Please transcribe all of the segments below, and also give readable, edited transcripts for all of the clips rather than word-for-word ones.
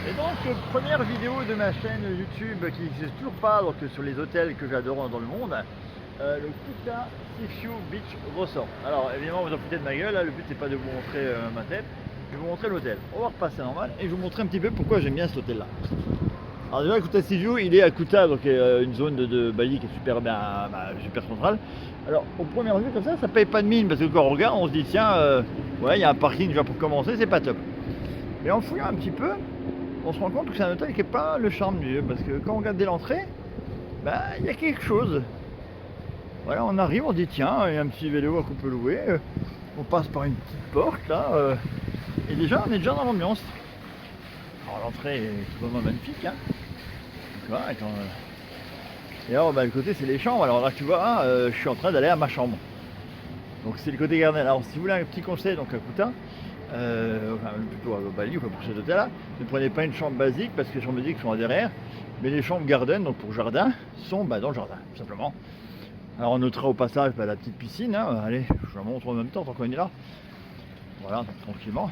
Et donc, première vidéo de ma chaîne YouTube qui n'existe toujours pas, donc sur les hôtels que j'adore dans le monde, le Kuta Sea Beach Resort. Alors évidemment vous en foutez de ma gueule, là, le but c'est pas de vous montrer ma tête, je vais vous montrer l'hôtel. On va repasser normal et je vais vous montrer un petit peu pourquoi j'aime bien cet hôtel là. Alors déjà le Kuta Sea il est à Kuta, donc une zone de Bali qui est super bien, super centrale. Alors au premier vue comme ça paye pas de mine parce que quand on regarde on se dit tiens ouais il y a un parking déjà pour commencer, c'est pas top. Mais en fouillant un petit peu, on se rend compte que c'est un hôtel qui n'est pas le charme du lieu, parce que quand on regarde dès l'entrée, bah il y a quelque chose. Voilà, on arrive, on dit tiens, il y a un petit vélo qu'on peut louer, on passe par une petite porte là, et déjà on est déjà dans l'ambiance. Alors l'entrée est vraiment magnifique, hein. Voilà, et alors bah, le côté c'est les chambres, alors là tu vois, je suis en train d'aller à ma chambre. Donc c'est le côté gardien. Alors si vous voulez un petit conseil, donc à Kuta, enfin plutôt à Bali, pour cet hôtel là, ne prenez pas une chambre basique parce que les chambres basiques sont à derrière, mais les chambres garden, donc pour jardin, sont dans le jardin, tout simplement. Alors on notera au passage la petite piscine, hein. Allez, je la montre en même temps tant qu'on est là. Voilà, donc, tranquillement.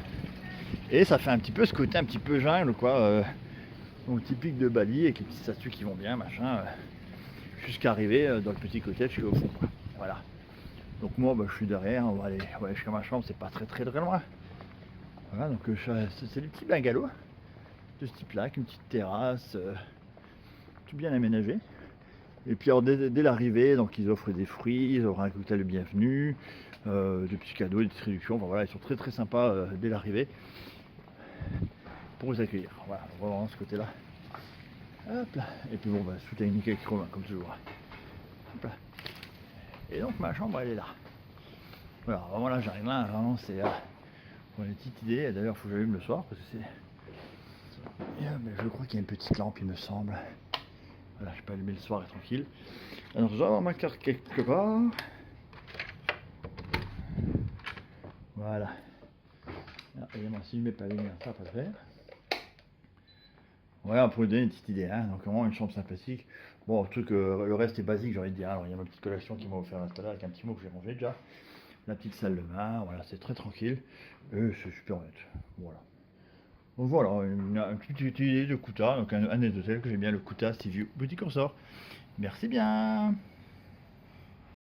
Et ça fait un petit peu ce côté un petit peu jungle, quoi, donc typique de Bali, avec les petites statues qui vont bien, machin, jusqu'à arriver dans le petit cottage qui est au fond, quoi. Voilà. Donc moi je suis derrière, on va aller jusqu'à ma chambre, c'est pas très loin. Voilà, donc c'est des petits bungalows de ce type là, avec une petite terrasse, tout bien aménagé. Et puis alors, dès l'arrivée, donc ils offrent des fruits, ils offrent un cocktail de bienvenue, des petits cadeaux, des petites réductions, enfin voilà, ils sont très sympas dès l'arrivée pour vous accueillir. Voilà, on va voir ce côté là. Hop là. Et puis bon, tout est nickel chrome, comme toujours. Hop là. Et donc ma chambre elle est là. Voilà, vraiment là j'arrive là, vraiment c'est une petite idée. D'ailleurs il faut que j'allume le soir parce que c'est. Je crois qu'il y a une petite lampe il me semble. Voilà, je peux allumer le soir et tranquille. Alors je dois avoir ma carte quelque part. Voilà. Alors, évidemment si je ne mets pas la lumière ça va pas le faire. Voilà pour vous donner une petite idée, hein. Donc vraiment une chambre sympathique. Bon, le reste est basique j'ai envie de dire. Alors il y a ma petite collection qui m'a offert là avec un petit mot que j'ai rangé déjà. La petite salle de bain, voilà, c'est très tranquille. Et c'est super honnête. Voilà. Donc voilà, une petite idée de Kuta, donc un des hôtels que j'aime bien, le Kuta Sea View Boutique Resort. Merci bien.